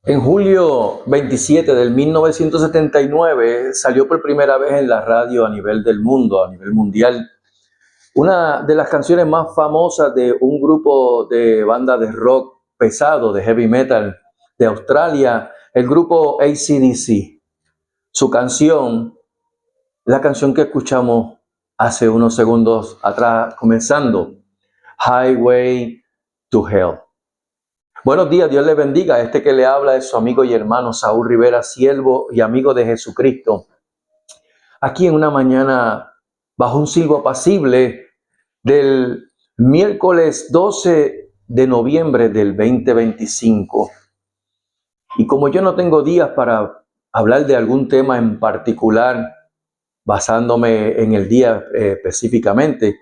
En julio 27 del 1979 salió por primera vez en la radio a nivel del mundo, a nivel mundial, una de las canciones más famosas de un grupo de banda de rock pesado, de heavy metal de Australia, el grupo AC/DC. Su canción, la canción que escuchamos hace unos segundos atrás, comenzando, Highway to Hell. Buenos días, Dios les bendiga. Este que le habla es su amigo y hermano Saúl Rivera, siervo y amigo de Jesucristo. Aquí en una mañana, bajo un silbo apacible del miércoles 12 de noviembre del 2025. Y como yo no tengo días para hablar de algún tema en particular, basándome en el día específicamente,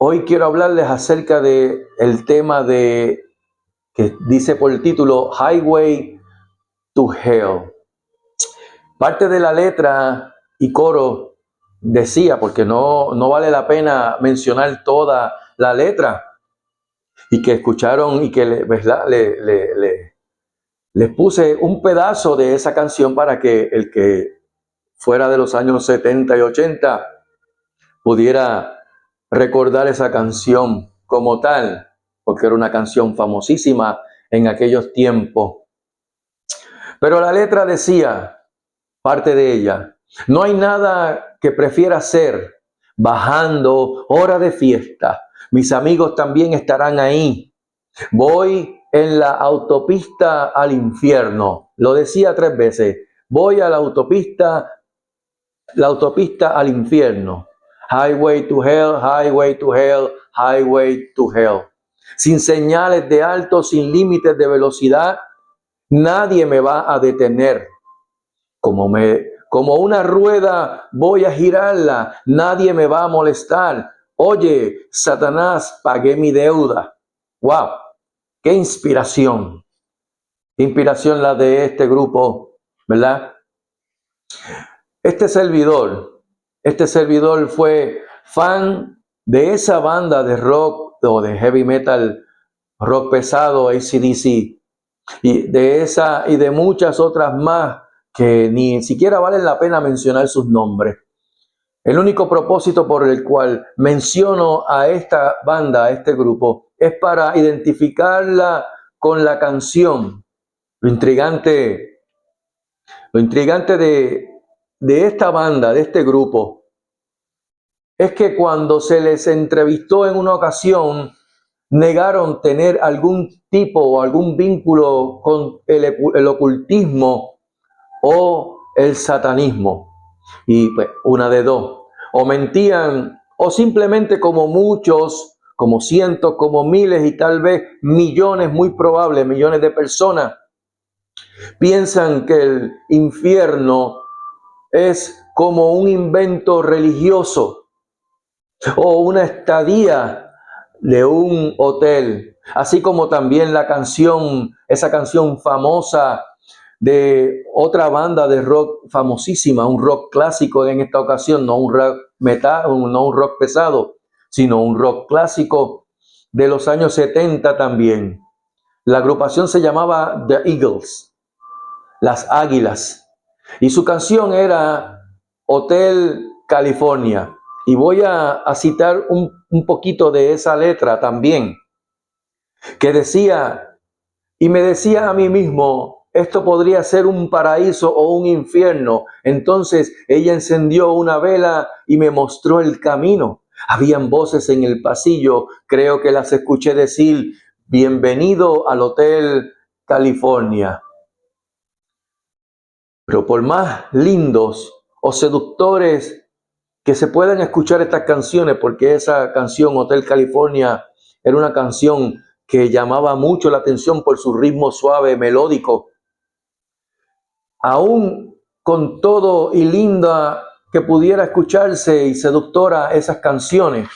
hoy quiero hablarles acerca de el tema de que dice por el título Highway to Hell. Parte de la letra y coro decía, porque no vale la pena mencionar toda la letra, y que escucharon y que les puse un pedazo de esa canción para que el que fuera de los años 70 y 80 pudiera recordar esa canción como tal, porque era una canción famosísima en aquellos tiempos. Pero la letra decía, parte de ella, no hay nada que prefiera hacer bajando hora de fiesta. Mis amigos también estarán ahí. Voy en la autopista al infierno. Lo decía 3 veces. Voy a la autopista al infierno. Highway to hell, highway to hell, highway to hell. Sin señales de alto, sin límites de velocidad, nadie me va a detener. Como una rueda voy a girarla, nadie me va a molestar. Oye, Satanás, pagué mi deuda. ¡Wow! ¡Qué inspiración! Inspiración la de este grupo, ¿verdad? Este servidor fue fan de esa banda de rock o de heavy metal, rock pesado, AC/DC, y de esa y de muchas otras más que ni siquiera vale la pena mencionar sus nombres. El único propósito por el cual menciono a esta banda, a este grupo, es para identificarla con la canción. Lo intrigante de esta banda, de este grupo, es que cuando se les entrevistó en una ocasión, negaron tener algún tipo o algún vínculo con el ocultismo o el satanismo. Y pues una de dos, o mentían o simplemente como muchos, como cientos, como miles y tal vez millones, muy probable, millones de personas piensan que el infierno es como un invento religioso o una estadía de un hotel, así como también esa canción famosa de otra banda de rock famosísima, un rock clásico en esta ocasión, no un rock metal, no un rock pesado, sino un rock clásico de los años 70 también. La agrupación se llamaba The Eagles, las Águilas, y su canción era Hotel California. Y voy a citar un poquito de esa letra también, que decía, y me decía a mí mismo, esto podría ser un paraíso o un infierno. Entonces ella encendió una vela y me mostró el camino. Habían voces en el pasillo, creo que las escuché decir, bienvenido al Hotel California. Pero por más lindos o seductores que se puedan escuchar estas canciones, porque esa canción Hotel California era una canción que llamaba mucho la atención por su ritmo suave, melódico, aún con todo y linda que pudiera escucharse y seductora esas canciones,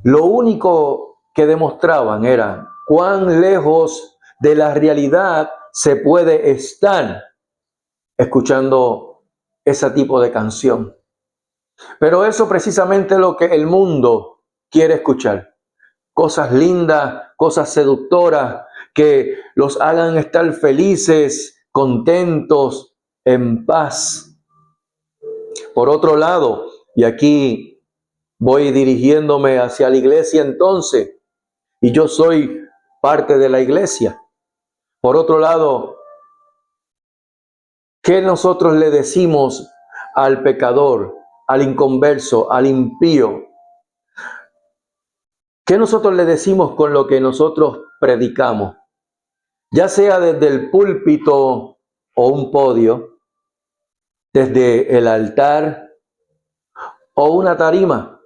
lo único que demostraban era cuán lejos de la realidad se puede estar escuchando ese tipo de canción. Pero eso precisamente es lo que el mundo quiere escuchar. Cosas lindas, cosas seductoras, que los hagan estar felices, contentos, en paz. Por otro lado, y aquí voy dirigiéndome hacia la iglesia entonces, y yo soy parte de la iglesia. Por otro lado, ¿qué nosotros le decimos al pecador, al inconverso, al impío? ¿Qué nosotros le decimos con lo que nosotros predicamos? Ya sea desde el púlpito o un podio, desde el altar o una tarima,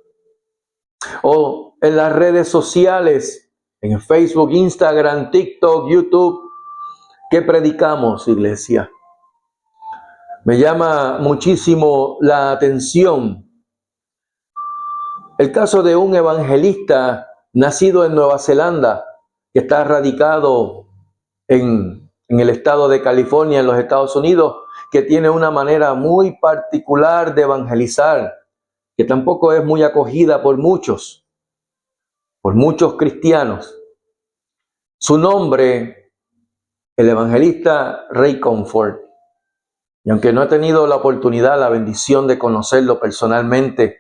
o en las redes sociales, en Facebook, Instagram, TikTok, YouTube. ¿Qué predicamos, iglesia? Me llama muchísimo la atención el caso de un evangelista nacido en Nueva Zelanda, que está radicado en el estado de California, en los Estados Unidos, que tiene una manera muy particular de evangelizar, que tampoco es muy acogida por muchos cristianos. Su nombre, el evangelista Ray Comfort. Y aunque no he tenido la oportunidad, la bendición de conocerlo personalmente,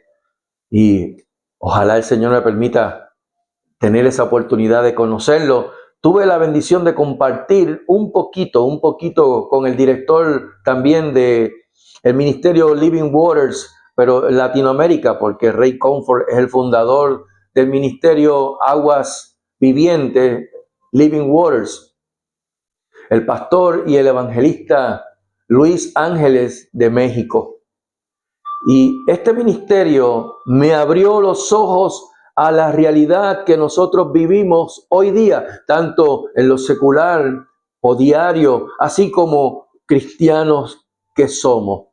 y ojalá el Señor me permita tener esa oportunidad de conocerlo, tuve la bendición de compartir un poquito con el director también de el ministerio Living Waters, pero en Latinoamérica, porque Ray Comfort es el fundador del ministerio Aguas Vivientes, Living Waters. El pastor y el evangelista Luis Ángeles de México. Y este ministerio me abrió los ojos a la realidad que nosotros vivimos hoy día, tanto en lo secular o diario, así como cristianos que somos.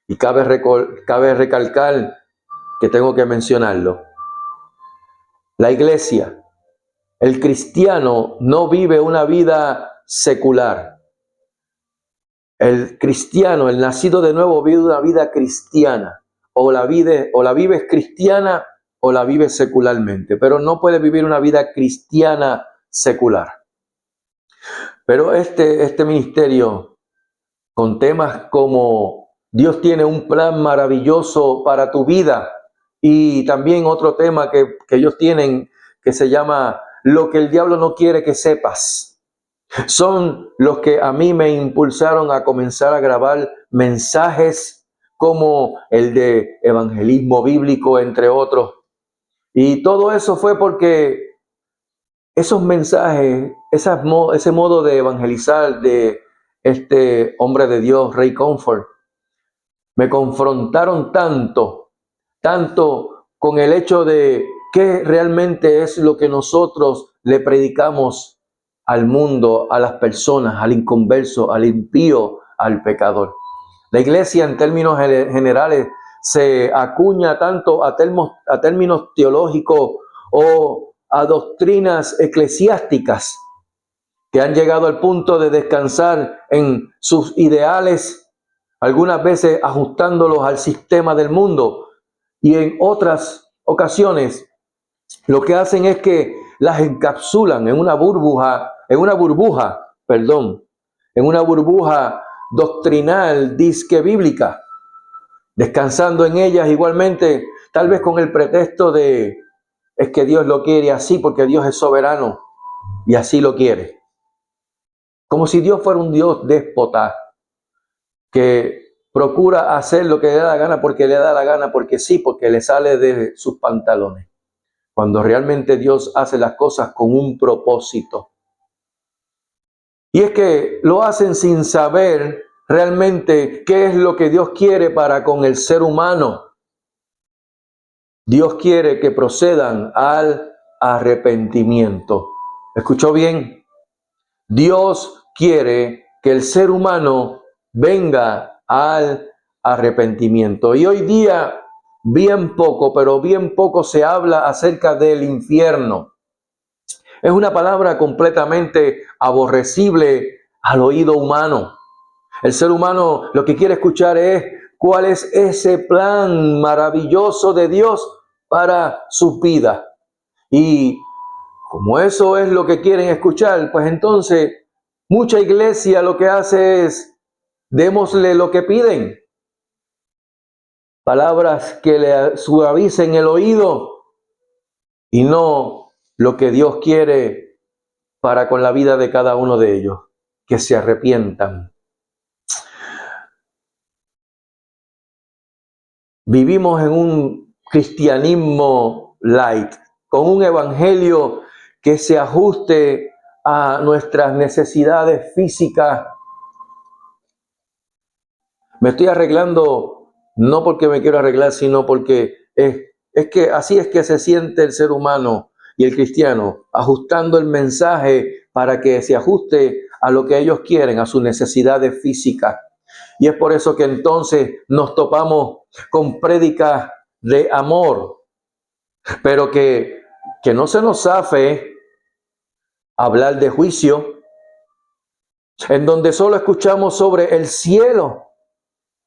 Y cabe recalcar que tengo que mencionarlo. La iglesia, el cristiano no vive una vida secular. El cristiano, el nacido de nuevo, vive una vida cristiana. O la vives cristiana o la vives secularmente. Pero no puedes vivir una vida cristiana secular. Pero este ministerio, con temas como Dios tiene un plan maravilloso para tu vida, y también otro tema que ellos tienen que se llama lo que el diablo no quiere que sepas. Son los que a mí me impulsaron a comenzar a grabar mensajes como el de evangelismo bíblico, entre otros. Y todo eso fue porque esos mensajes, ese modo de evangelizar de este hombre de Dios, Ray Comfort, me confrontaron tanto con el hecho de qué realmente es lo que nosotros le predicamos al mundo, a las personas, al inconverso, al impío, al pecador. La iglesia, en términos generales, se acuña tanto a términos teológicos o a doctrinas eclesiásticas que han llegado al punto de descansar en sus ideales, algunas veces ajustándolos al sistema del mundo, y en otras ocasiones lo que hacen es que las encapsulan en una burbuja doctrinal, disque bíblica, descansando en ellas igualmente, tal vez con el pretexto de es que Dios lo quiere así porque Dios es soberano y así lo quiere. Como si Dios fuera un Dios déspota que procura hacer lo que le da la gana porque le da la gana, porque sí, porque le sale de sus pantalones. Cuando realmente Dios hace las cosas con un propósito. Y es que lo hacen sin saber realmente qué es lo que Dios quiere para con el ser humano. Dios quiere que procedan al arrepentimiento. ¿Escuchó bien? Dios quiere que el ser humano venga al arrepentimiento. Y hoy día, bien poco se habla acerca del infierno. Es una palabra completamente aborrecible al oído humano. El ser humano lo que quiere escuchar es cuál es ese plan maravilloso de Dios para sus vidas. Y Como eso es lo que quieren escuchar, pues entonces mucha iglesia lo que hace es démosle lo que piden. Palabras que le suavicen el oído y no lo que Dios quiere para con la vida de cada uno de ellos, que se arrepientan. Vivimos en un cristianismo light, con un evangelio que se ajuste a nuestras necesidades físicas. Me estoy arreglando no porque me quiero arreglar, sino porque es que así es que se siente el ser humano y el cristiano, ajustando el mensaje para que se ajuste a lo que ellos quieren, a sus necesidades físicas. Y es por eso que entonces nos topamos con prédicas de amor, pero que no se nos zafe hablar de juicio, en donde solo escuchamos sobre el cielo,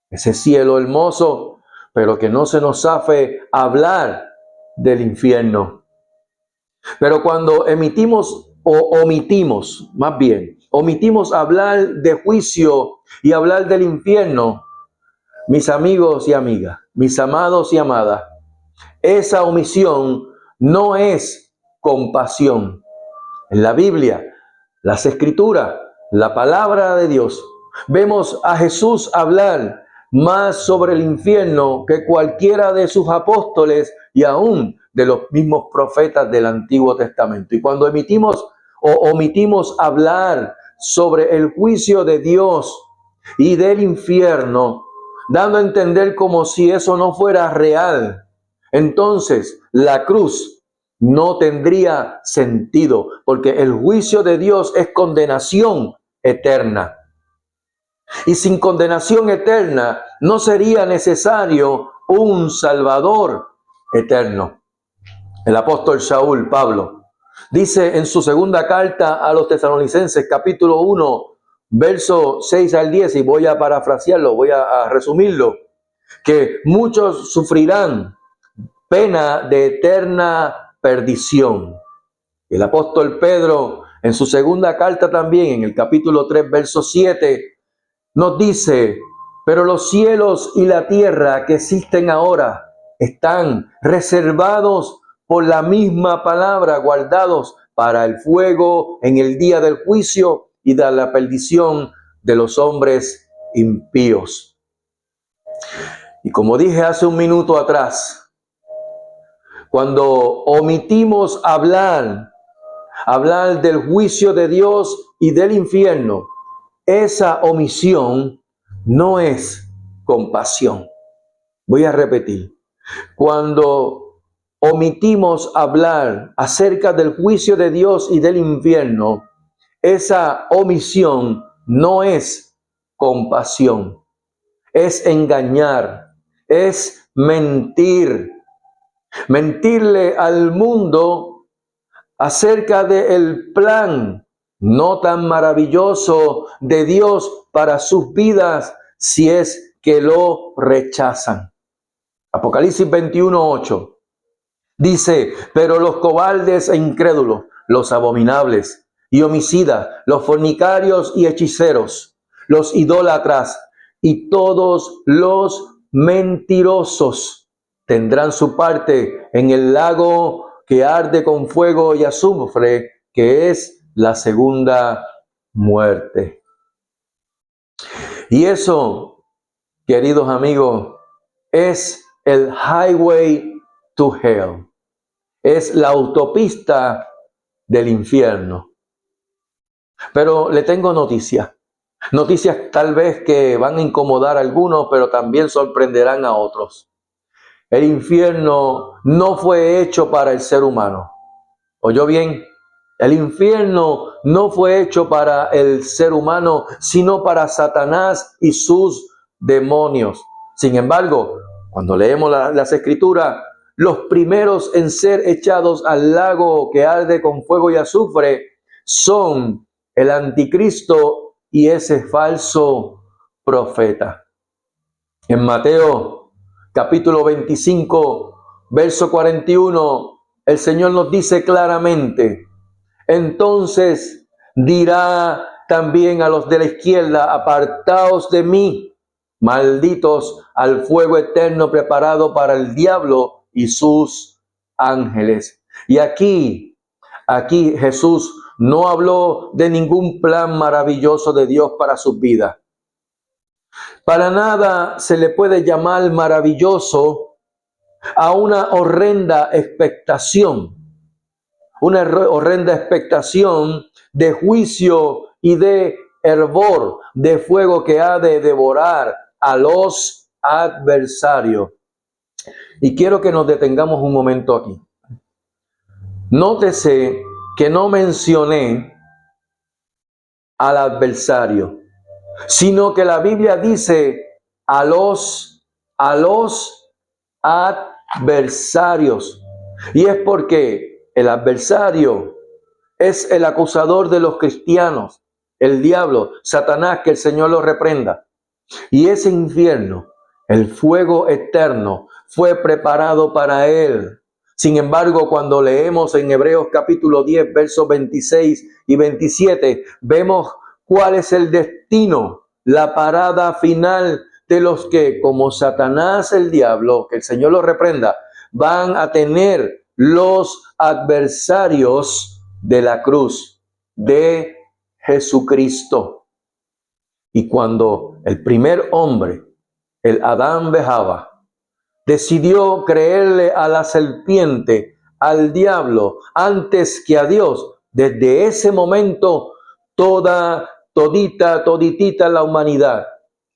ese cielo hermoso, pero que no se nos zafe hablar del infierno. Pero cuando omitimos hablar de juicio y hablar del infierno, mis amigos y amigas, mis amados y amadas, esa omisión no es compasión. En la Biblia, las Escrituras, la palabra de Dios, vemos a Jesús hablar más sobre el infierno que cualquiera de sus apóstoles y aún de los mismos profetas del Antiguo Testamento. Y cuando omitimos hablar sobre el juicio de Dios y del infierno, dando a entender como si eso no fuera real, entonces la cruz no tendría sentido, porque el juicio de Dios es condenación eterna. Y sin condenación eterna no sería necesario un Salvador eterno. El apóstol Saúl, Pablo, dice en su segunda carta a los Tesalonicenses, capítulo 1, verso 6 al 10, y voy a parafrasearlo, voy a resumirlo, que muchos sufrirán pena de eterna perdición. El apóstol Pedro, en su segunda carta también, en el capítulo 3, verso 7, nos dice, pero los cielos y la tierra que existen ahora están reservados por la misma palabra, guardados para el fuego en el día del juicio y de la perdición de los hombres impíos. Y como dije hace un minuto atrás, cuando omitimos hablar del juicio de Dios y del infierno, esa omisión no es compasión. Voy a repetir. Cuando omitimos hablar acerca del juicio de Dios y del infierno, esa omisión no es compasión. Es engañar, es mentir. Mentirle al mundo acerca del plan no tan maravilloso de Dios para sus vidas si es que lo rechazan. Apocalipsis 21:8 dice, pero los cobardes e incrédulos, los abominables y homicidas, los fornicarios y hechiceros, los idólatras y todos los mentirosos tendrán su parte en el lago que arde con fuego y azufre, que es la segunda muerte. Y eso, queridos amigos, es el highway to hell. Es la autopista del infierno. Pero le tengo noticias. Noticias tal vez que van a incomodar a algunos, pero también sorprenderán a otros. El infierno no fue hecho para el ser humano. ¿Oyó bien? El infierno no fue hecho para el ser humano, sino para Satanás y sus demonios. Sin embargo, cuando leemos las Escrituras, los primeros en ser echados al lago que arde con fuego y azufre son el anticristo y ese falso profeta. En Mateo capítulo 25, verso 41, el Señor nos dice claramente, Entonces dirá también a los de la izquierda: apartaos de mí, malditos, al fuego eterno preparado para el diablo y sus ángeles. Y aquí Jesús no habló de ningún plan maravilloso de Dios para sus vidas. Para nada se le puede llamar maravilloso a una horrenda expectación de juicio y de hervor, de fuego que ha de devorar a los adversarios. Y quiero que nos detengamos un momento aquí. Nótese que no mencioné al adversario, sino que la Biblia dice a los adversarios. Y es porque el adversario es el acusador de los cristianos, el diablo, Satanás, que el Señor lo reprenda. Y ese infierno, el fuego eterno, fue preparado para él. Sin embargo, cuando leemos en Hebreos capítulo 10, versos 26 y 27, vemos cuál es el destino, la parada final de los que, como Satanás, el diablo, que el Señor lo reprenda, van a tener los adversarios de la cruz de Jesucristo. Y cuando el primer hombre, el Adán Bejaba, decidió creerle a la serpiente, al diablo, antes que a Dios, desde ese momento toditita la humanidad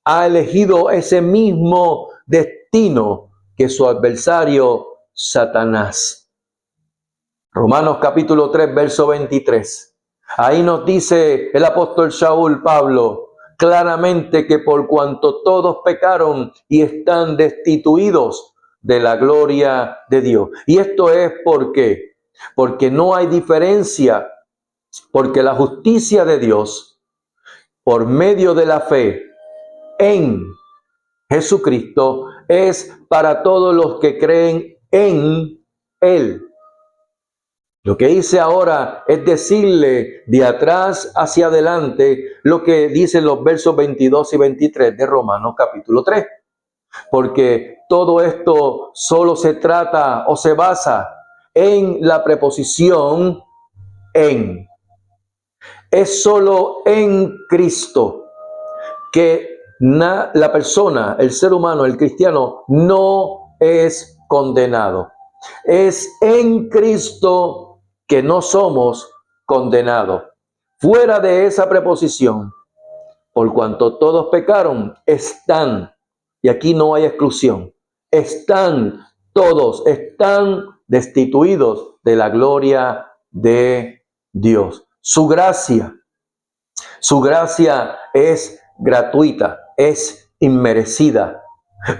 ha elegido ese mismo destino que su adversario Satanás. Romanos capítulo 3, verso 23. Ahí nos dice el apóstol Saúl Pablo claramente que por cuanto todos pecaron y están destituidos de la gloria de Dios. Y esto es porque no hay diferencia, porque la justicia de Dios por medio de la fe en Jesucristo es para todos los que creen en Él. Lo que hice ahora es decirle de atrás hacia adelante lo que dicen los versos 22 y 23 de Romanos capítulo 3. Porque todo esto solo se trata o se basa en la preposición en. Es solo en Cristo que la persona, el ser humano, el cristiano, no es condenado. Es en Cristo que no somos condenados. Fuera de esa preposición, por cuanto todos pecaron, están, y aquí no hay exclusión, están destituidos de la gloria de Dios. Su gracia es gratuita, es inmerecida,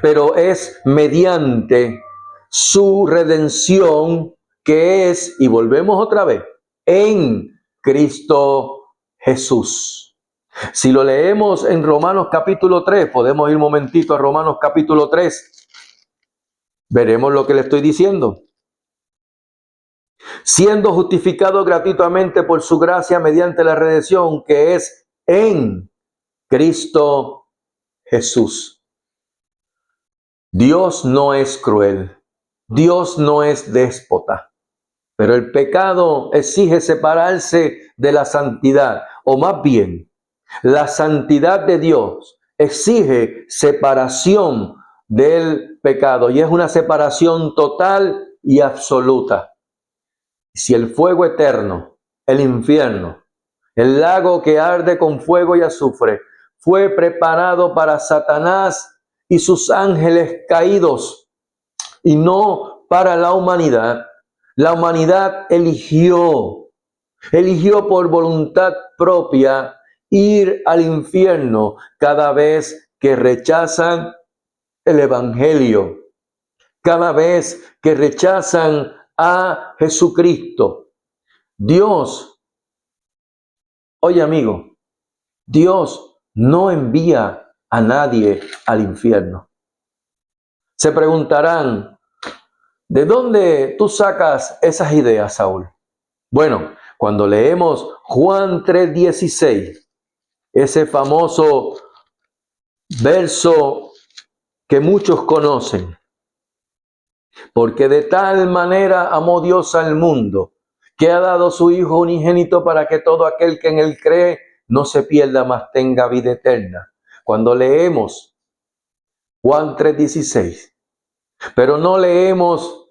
pero es mediante su redención, que es, y volvemos otra vez, en Cristo Jesús. Si lo leemos en Romanos capítulo 3, podemos ir un momentito a Romanos capítulo 3, veremos lo que le estoy diciendo. Siendo justificado gratuitamente por su gracia mediante la redención que es en Cristo Jesús. Dios no es cruel, Dios no es déspota, pero el pecado exige separarse de la santidad, o más bien, la santidad de Dios exige separación del pecado, y es una separación total y absoluta. Si el fuego eterno, el infierno, el lago que arde con fuego y azufre, fue preparado para Satanás y sus ángeles caídos, y no para la humanidad eligió por voluntad propia ir al infierno cada vez que rechazan el evangelio, cada vez que rechazan a Jesucristo. Dios, oye amigo, Dios no envía a nadie al infierno. Se preguntarán, ¿de dónde tú sacas esas ideas, Saúl? Bueno, Cuando leemos Juan 3:16, ese famoso verso que muchos conocen, porque de tal manera amó Dios al mundo, que ha dado su Hijo unigénito para que todo aquel que en él cree no se pierda, mas tenga vida eterna. Cuando leemos Juan 3:16, pero no leemos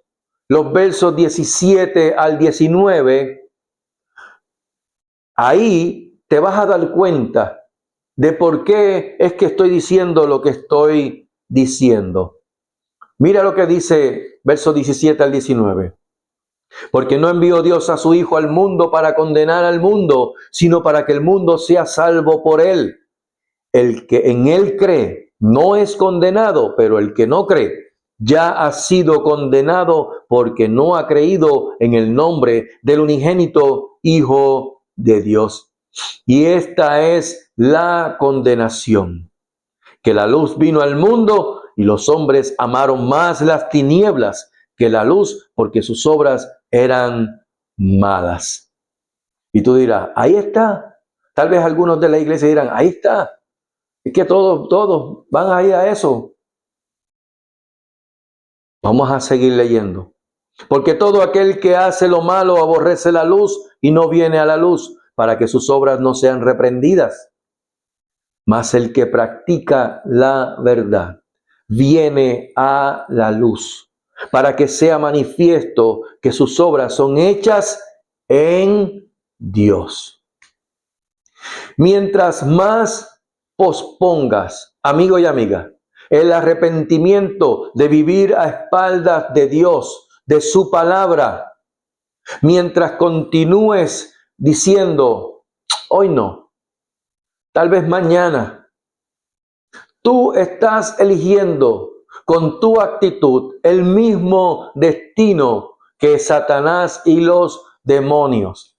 los versos 17 al 19, ahí te vas a dar cuenta de por qué es que estoy diciendo lo que estoy diciendo. Mira lo que dice versos 17 al 19. Porque no envió Dios a su Hijo al mundo para condenar al mundo, sino para que el mundo sea salvo por él. El que en él cree no es condenado, pero el que no cree ya ha sido condenado porque no ha creído en el nombre del unigénito Hijo de Dios. Y esta es la condenación, que la luz vino al mundo y los hombres amaron más las tinieblas que la luz, porque sus obras eran malas. Y tú dirás, ahí está. Tal vez algunos de la iglesia dirán, ahí está. Es que todos van a ir a eso. Vamos a seguir leyendo. Porque todo aquel que hace lo malo aborrece la luz y no viene a la luz, para que sus obras no sean reprendidas. Mas el que practica la verdad viene a la luz, para que sea manifiesto que sus obras son hechas en Dios. Mientras más pospongas, amigo y amiga, el arrepentimiento de vivir a espaldas de Dios, de su palabra, mientras continúes diciendo, hoy no, tal vez mañana, tú estás eligiendo con tu actitud el mismo destino que Satanás y los demonios.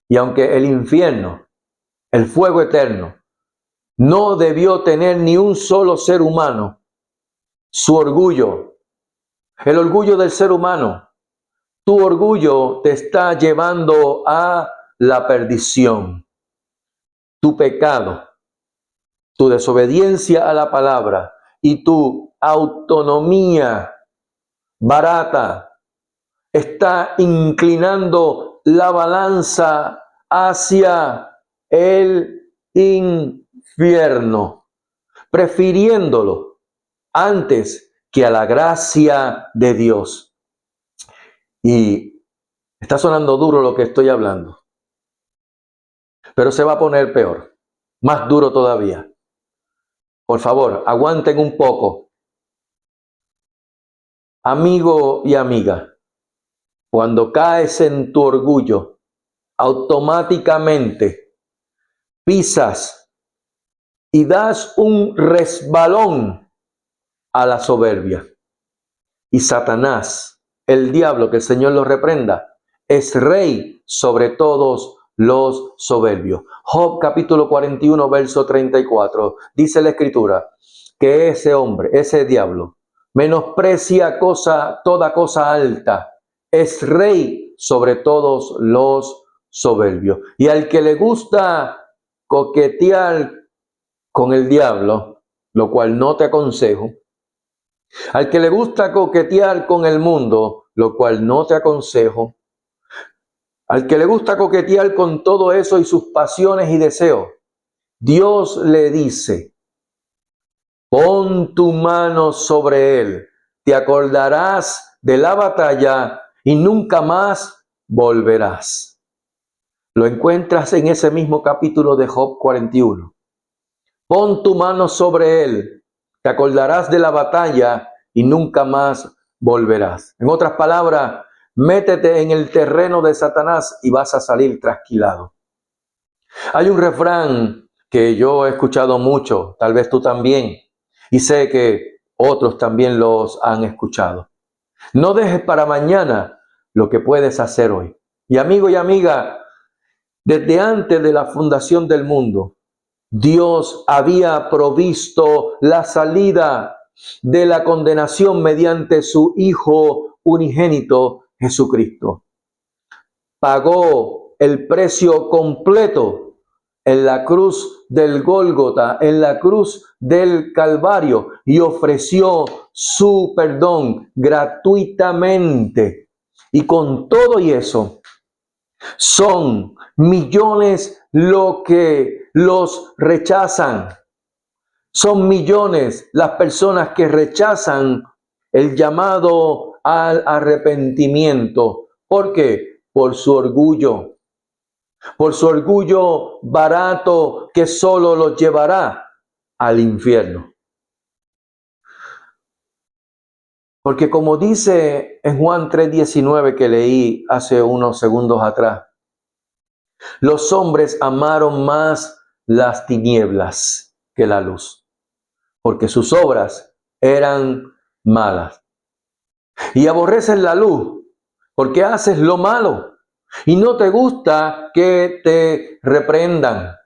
Y aunque el infierno, el fuego eterno, no debió tener ni un solo ser humano, su orgullo, el orgullo del ser humano, tu orgullo te está llevando a la perdición. Tu pecado, tu desobediencia a la palabra y tu autonomía barata está inclinando la balanza hacia el infierno, prefiriéndolo antes que a la gracia de Dios. Y está sonando duro lo que estoy hablando, pero se va a poner peor, más duro todavía. Por favor, aguanten un poco. Amigo y amiga, cuando caes en tu orgullo, automáticamente pisas y das un resbalón a la soberbia. Y Satanás, el diablo, que el Señor lo reprenda, es rey sobre todos los soberbios. Job capítulo 41, verso 34, dice la Escritura que ese hombre, ese diablo, menosprecia toda cosa alta, es rey sobre todos los soberbios. Y al que le gusta coquetear con el diablo, lo cual no te aconsejo, al que le gusta coquetear con el mundo, lo cual no te aconsejo, al que le gusta coquetear con todo eso y sus pasiones y deseos, Dios le dice, pon tu mano sobre él, te acordarás de la batalla y nunca más volverás. Lo encuentras en ese mismo capítulo de Job 41. Pon tu mano sobre él, te acordarás de la batalla y nunca más volverás. En otras palabras, métete en el terreno de Satanás y vas a salir trasquilado. Hay un refrán que yo he escuchado mucho, tal vez tú también, y sé que otros también los han escuchado. No dejes para mañana lo que puedes hacer hoy. Y amigo y amiga, desde antes de la fundación del mundo, Dios había provisto la salida de la condenación mediante su Hijo unigénito Jesucristo. Pagó el precio completo en la cruz del Gólgota, en la cruz del Calvario, y ofreció su perdón gratuitamente. Y con todo y eso, son millones lo que los rechazan. Son millones las personas que rechazan el llamado al arrepentimiento. ¿Por qué? Por su orgullo. Por su orgullo barato que solo los llevará al infierno. Porque como dice en Juan 3:19 que leí hace unos segundos atrás, los hombres amaron más las tinieblas que la luz, porque sus obras eran malas. Y aborrecen la luz, porque haces lo malo y no te gusta que te reprendan.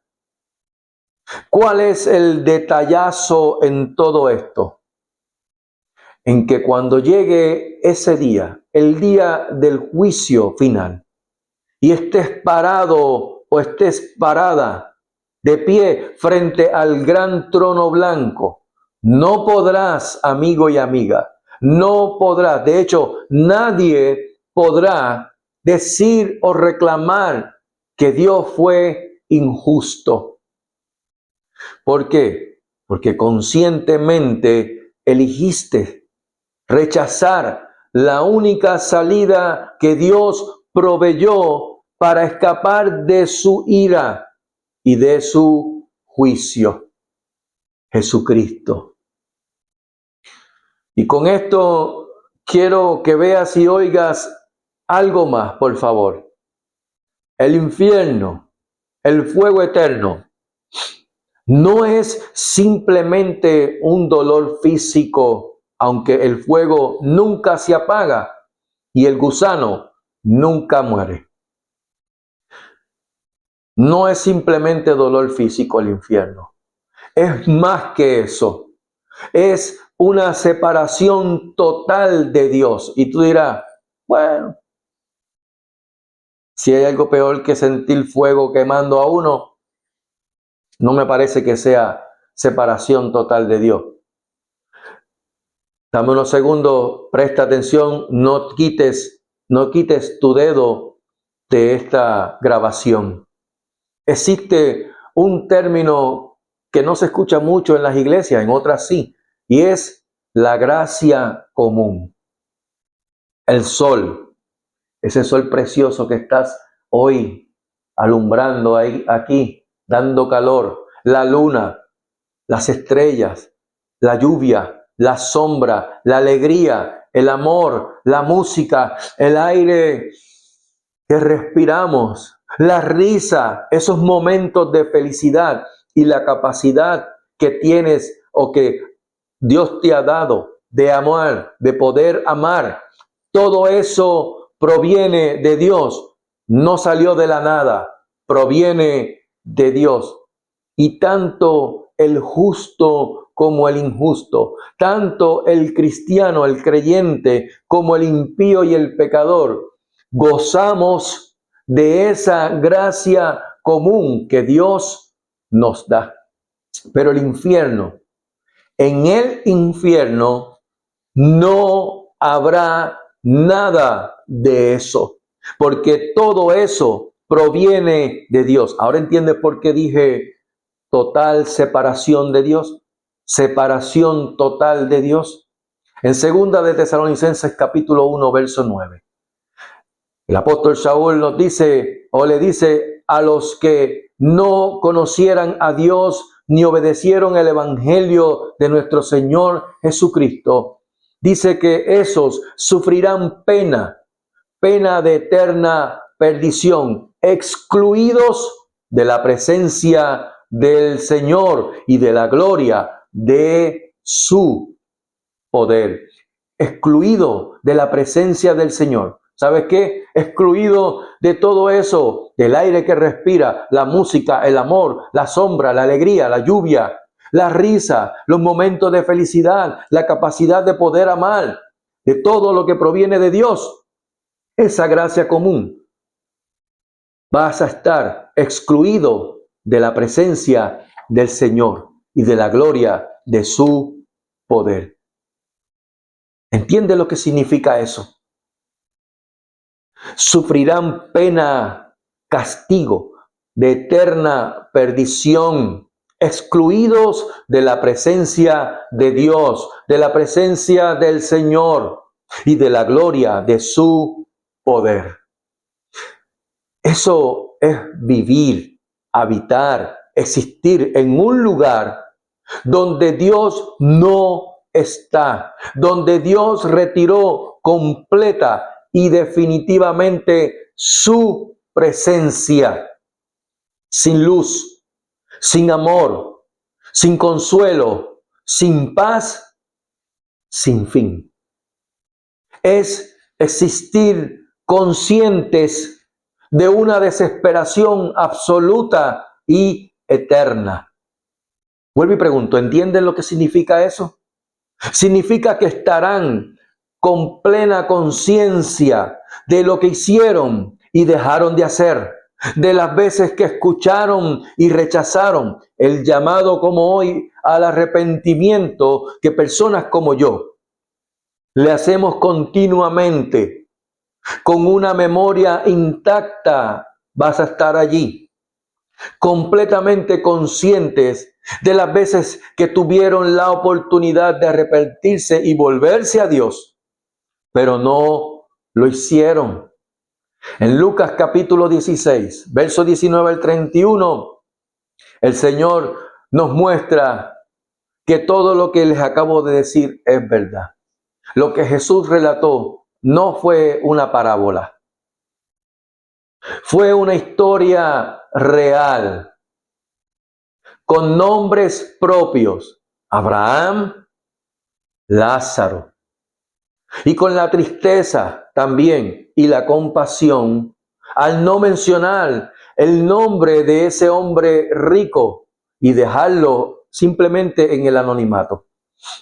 ¿Cuál es el detallazo en todo esto? En que cuando llegue ese día, el día del juicio final, y estés parado o estés parada de pie frente al gran trono blanco, no podrás, amigo y amiga, no podrás, de hecho, nadie podrá decir o reclamar que Dios fue injusto. ¿Por qué? Porque conscientemente eligiste rechazar la única salida que Dios proveyó para escapar de su ira y de su juicio, Jesucristo. Y con esto quiero que veas y oigas algo más, por favor. El infierno, el fuego eterno, no es simplemente un dolor físico, aunque el fuego nunca se apaga y el gusano nunca muere. No es simplemente dolor físico el infierno. Es más que eso. Es una separación total de Dios. Y tú dirás, bueno, si hay algo peor que sentir fuego quemando a uno, no me parece que sea separación total de Dios. Dame unos segundos, presta atención, no quites tu dedo de esta grabación. Existe un término que no se escucha mucho en las iglesias, en otras sí, y es la gracia común. El sol, ese sol precioso que estás hoy alumbrando aquí, dando calor, la luna, las estrellas, la lluvia, la sombra, la alegría, el amor, la música, el aire que respiramos, la risa, esos momentos de felicidad y la capacidad que tienes o que Dios te ha dado de amar, de poder amar. Todo eso proviene de Dios, no salió de la nada, proviene de Dios. Y tanto el justo como el injusto, tanto el cristiano, el creyente, como el impío y el pecador, gozamos de esa gracia común que Dios nos da. Pero el infierno, en el infierno no habrá nada de eso, porque todo eso proviene de Dios. Ahora entiendes por qué dije total separación de Dios, separación total de Dios. En segunda de Tesalonicenses capítulo 1, verso 9. El apóstol Saúl nos dice o le dice a los que no conocieran a Dios ni obedecieron el evangelio de nuestro Señor Jesucristo, dice que esos sufrirán pena de eterna perdición, excluidos de la presencia del Señor y de la gloria de su poder, excluido de la presencia del Señor. ¿Sabes qué? Excluido de todo eso, del aire que respira, la música, el amor, la sombra, la alegría, la lluvia, la risa, los momentos de felicidad, la capacidad de poder amar, de todo lo que proviene de Dios, esa gracia común. vas a estar excluido de la presencia del Señor y de la gloria de su poder. ¿Entiende lo que significa eso? Sufrirán pena, castigo de eterna perdición, excluidos de la presencia de Dios, de la presencia del Señor y de la gloria de su poder. Eso es vivir, habitar, existir en un lugar donde Dios no está, donde Dios retiró completa y definitivamente su presencia, sin luz, sin amor, sin consuelo, sin paz, sin fin. Es existir conscientes de una desesperación absoluta y eterna. Vuelvo y pregunto, ¿entienden lo que significa eso? Significa que estarán con plena conciencia de lo que hicieron y dejaron de hacer, de las veces que escucharon y rechazaron el llamado como hoy al arrepentimiento que personas como yo le hacemos continuamente. Con una memoria intacta vas a estar allí, completamente conscientes de las veces que tuvieron la oportunidad de arrepentirse y volverse a Dios, pero no lo hicieron. En Lucas capítulo 16, verso 19 al 31, el Señor nos muestra que todo lo que les acabo de decir es verdad. Lo que Jesús relató no fue una parábola, fue una historia real, con nombres propios: Abraham, Lázaro, y con la tristeza también y la compasión al no mencionar el nombre de ese hombre rico y dejarlo simplemente en el anonimato.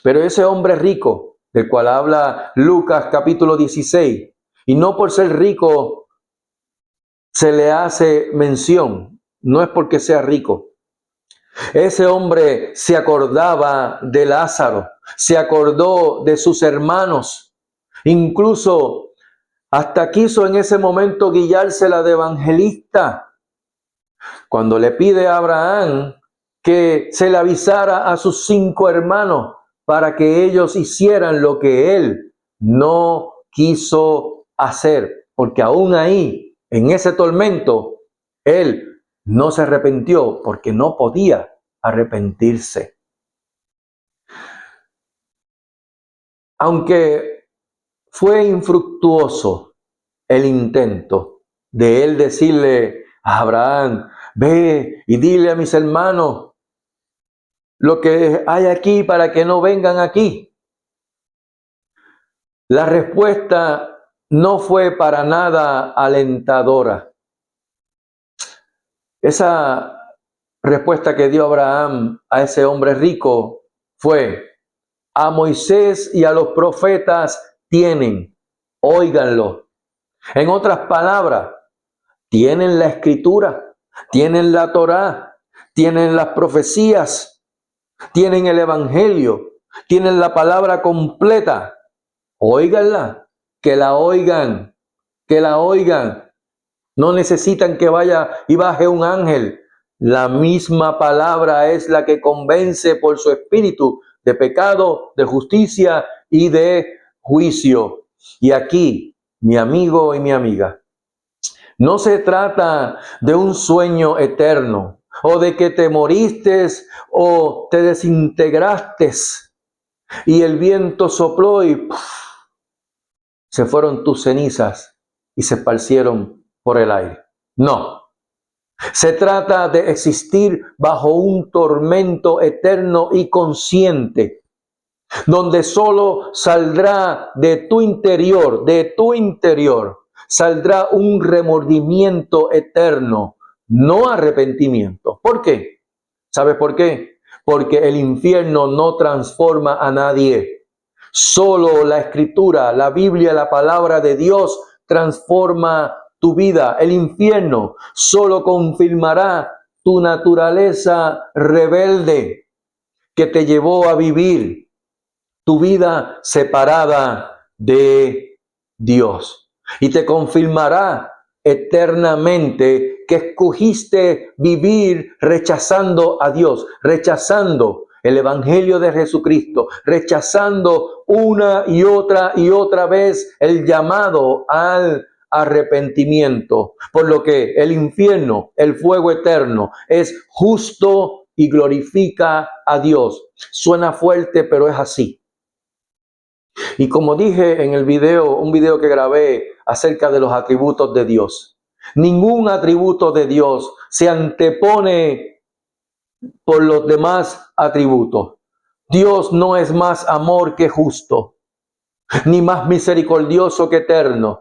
Pero ese hombre rico del cual habla Lucas capítulo 16, y no por ser rico se le hace mención, no es porque sea rico. Ese hombre se acordaba de Lázaro, se acordó de sus hermanos, incluso hasta quiso en ese momento guiársela de evangelista, cuando le pide a Abraham que se le avisara a sus 5 hermanos para que ellos hicieran lo que él no quiso hacer, porque aún ahí, en ese tormento, él no se arrepintió porque no podía arrepentirse. Aunque fue infructuoso el intento de él decirle a Abraham: ve y dile a mis hermanos lo que hay aquí para que no vengan aquí. La respuesta no fue para nada alentadora. Esa respuesta que dio Abraham a ese hombre rico fue: a Moisés y a los profetas tienen, óiganlo. En otras palabras, tienen la escritura, tienen la Torá, tienen las profecías, tienen el evangelio, tienen la palabra completa. Óiganla, que la oigan, que la oigan. No necesitan que vaya y baje un ángel. La misma palabra es la que convence por su espíritu de pecado, de justicia y de juicio. Y aquí, mi amigo y mi amiga, no se trata de un sueño eterno o de que te moriste o te desintegraste y el viento sopló y ¡puf!, se fueron tus cenizas y se esparcieron por el aire. No. Se trata de existir bajo un tormento eterno y consciente, donde solo saldrá de tu interior, saldrá un remordimiento eterno, no arrepentimiento. ¿Por qué? ¿Sabes por qué? Porque el infierno no transforma a nadie. Solo la Escritura, la Biblia, la palabra de Dios transforma tu vida. El infierno solo confirmará tu naturaleza rebelde que te llevó a vivir tu vida separada de Dios. Y te confirmará eternamente que escogiste vivir rechazando a Dios, rechazando el Evangelio de Jesucristo, rechazando una y otra vez el llamado al arrepentimiento. Por lo que el infierno, el fuego eterno, es justo y glorifica a Dios. Suena fuerte, pero es así. Y como dije en el video, un video que grabé acerca de los atributos de Dios, ningún atributo de Dios se antepone por los demás atributos. Dios no es más amor que justo, ni más misericordioso que eterno.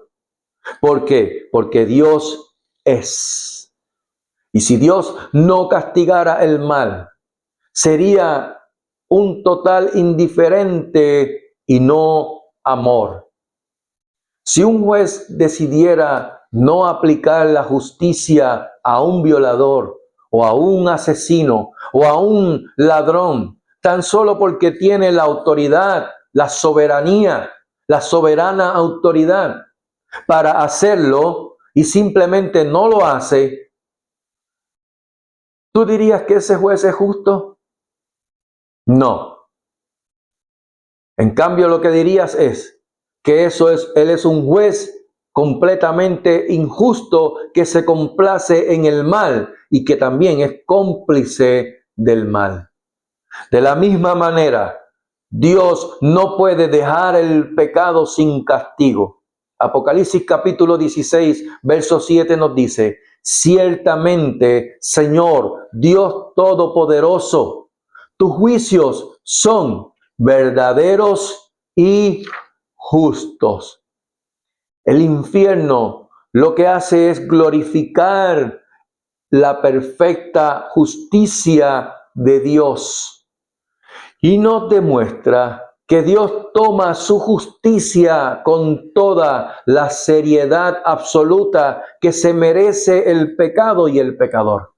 ¿Por qué? Porque Dios es. Y si Dios no castigara el mal, sería un total indiferente y no amor. Si un juez decidiera no aplicar la justicia a un violador o a un asesino o a un ladrón, tan solo porque tiene la autoridad, la soberanía, la soberana autoridad para hacerlo y simplemente no lo hace, ¿tú dirías que ese juez es justo? No. En cambio, lo que dirías es que él es un juez completamente injusto que se complace en el mal y que también es cómplice del mal. De la misma manera, Dios no puede dejar el pecado sin castigo. Apocalipsis capítulo 16, verso 7 nos dice: ciertamente, Señor, Dios Todopoderoso, tus juicios son verdaderos y justos. El infierno lo que hace es glorificar la perfecta justicia de Dios y nos demuestra que Dios toma su justicia con toda la seriedad absoluta que se merece el pecado y el pecador.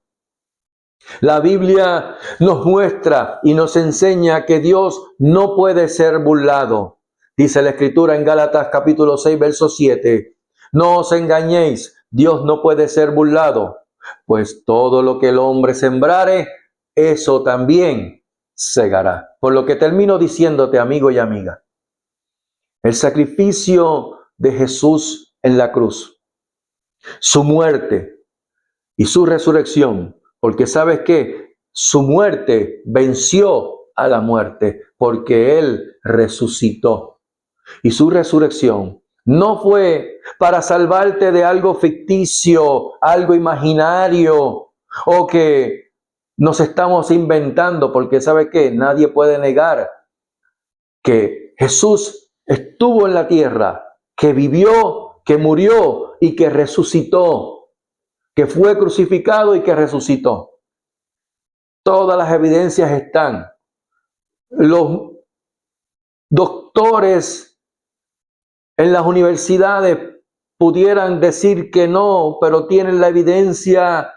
La Biblia nos muestra y nos enseña que Dios no puede ser burlado. Dice la Escritura en Gálatas capítulo 6, verso 7. No os engañéis, Dios no puede ser burlado, pues todo lo que el hombre sembrare, eso también segará. Por lo que termino diciéndote, amigo y amiga, el sacrificio de Jesús en la cruz, su muerte y su resurrección, porque ¿sabes qué? Su muerte venció a la muerte, porque Él resucitó. Y su resurrección no fue para salvarte de algo ficticio, algo imaginario, o que nos estamos inventando, porque ¿sabe qué? Nadie puede negar que Jesús estuvo en la tierra, que vivió, que murió y que resucitó, que fue crucificado y que resucitó. Todas las evidencias están. Los doctores en las universidades pudieran decir que no, pero tienen la evidencia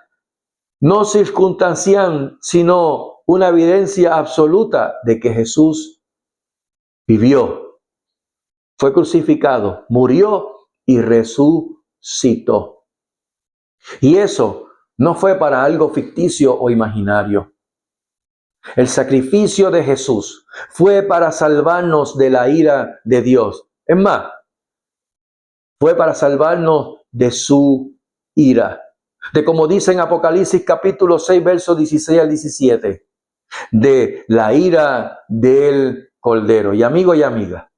no circunstancial, sino una evidencia absoluta de que Jesús vivió, fue crucificado, murió y resucitó. Y eso no fue para algo ficticio o imaginario. El sacrificio de Jesús fue para salvarnos de la ira de Dios. Es más, fue para salvarnos de su ira. De como dice en Apocalipsis capítulo 6, versos 16 al 17. De la ira del Cordero. Y amigo y amiga,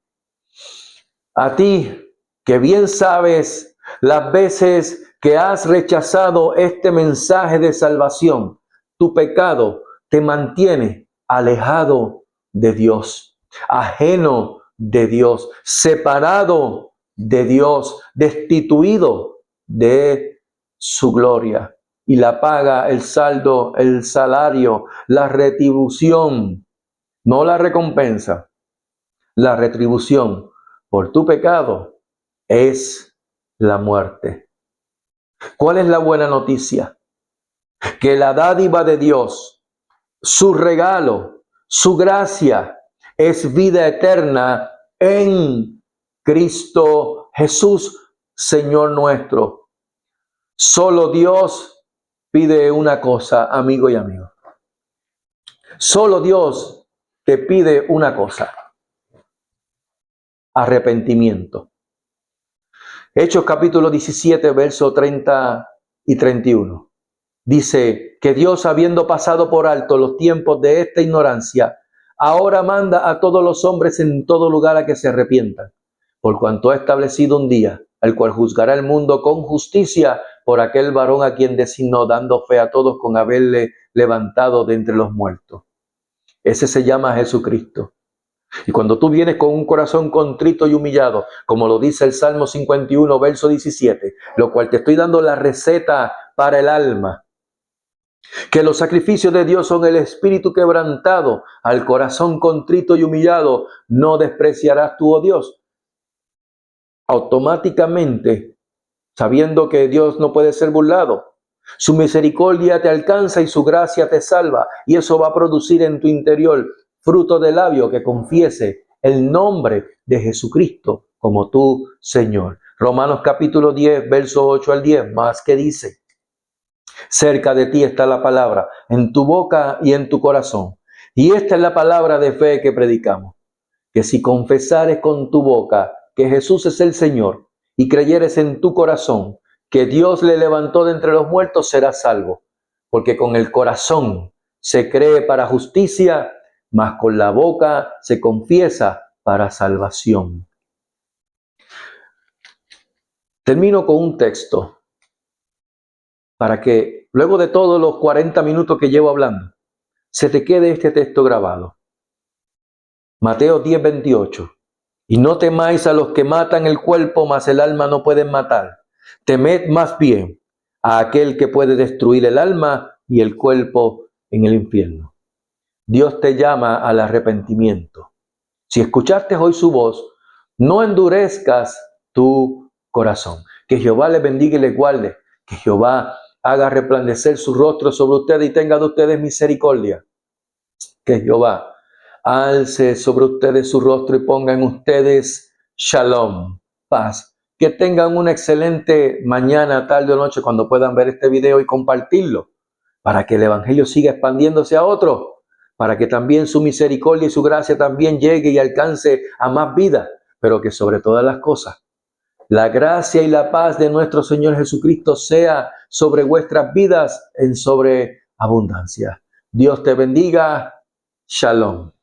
a ti que bien sabes las veces que has rechazado este mensaje de salvación, tu pecado te mantiene alejado de Dios, ajeno de Dios, separado de Dios, destituido de su gloria. Y la paga, el saldo, el salario, la retribución, no la recompensa, la retribución por tu pecado es la muerte. ¿Cuál es la buena noticia? Que la dádiva de Dios, su regalo, su gracia, es vida eterna en Cristo Jesús, Señor nuestro. Solo Dios pide una cosa, amigo y amigo. Solo Dios te pide una cosa: arrepentimiento. Hechos capítulo 17, versos 30 y 31. Dice que Dios, habiendo pasado por alto los tiempos de esta ignorancia, ahora manda a todos los hombres en todo lugar a que se arrepientan, por cuanto ha establecido un día, al cual juzgará el mundo con justicia por aquel varón a quien designó, dando fe a todos con haberle levantado de entre los muertos. Ese se llama Jesucristo. Y cuando tú vienes con un corazón contrito y humillado, como lo dice el Salmo 51, verso 17, lo cual te estoy dando la receta para el alma, que los sacrificios de Dios son el espíritu quebrantado, al corazón contrito y humillado, no despreciarás tú, oh Dios. Automáticamente, sabiendo que Dios no puede ser burlado, su misericordia te alcanza y su gracia te salva, y eso va a producir en tu interior fruto de labio que confiese el nombre de Jesucristo como tu Señor. Romanos capítulo 10, verso 8 al 10, más que dice: cerca de ti está la palabra, en tu boca y en tu corazón. Y esta es la palabra de fe que predicamos: que si confesares con tu boca que Jesús es el Señor y creyeres en tu corazón que Dios le levantó de entre los muertos, serás salvo. Porque con el corazón se cree para justicia, mas con la boca se confiesa para salvación. Termino con un texto para que luego de todos los 40 minutos que llevo hablando, se te quede este texto grabado. Mateo 10, 28. Y no temáis a los que matan el cuerpo, mas el alma no pueden matar. Temed más bien a aquel que puede destruir el alma y el cuerpo en el infierno. Dios te llama al arrepentimiento. Si escuchaste hoy su voz, no endurezcas tu corazón. Que Jehová les bendiga y les guarde. Que Jehová haga resplandecer su rostro sobre ustedes y tenga de ustedes misericordia. Que Jehová alce sobre ustedes su rostro y ponga en ustedes shalom, paz. Que tengan una excelente mañana, tarde o noche cuando puedan ver este video y compartirlo, para que el evangelio siga expandiéndose a otros, para que también su misericordia y su gracia también llegue y alcance a más vidas, pero que sobre todas las cosas, la gracia y la paz de nuestro Señor Jesucristo sea sobre vuestras vidas en sobreabundancia. Dios te bendiga. Shalom.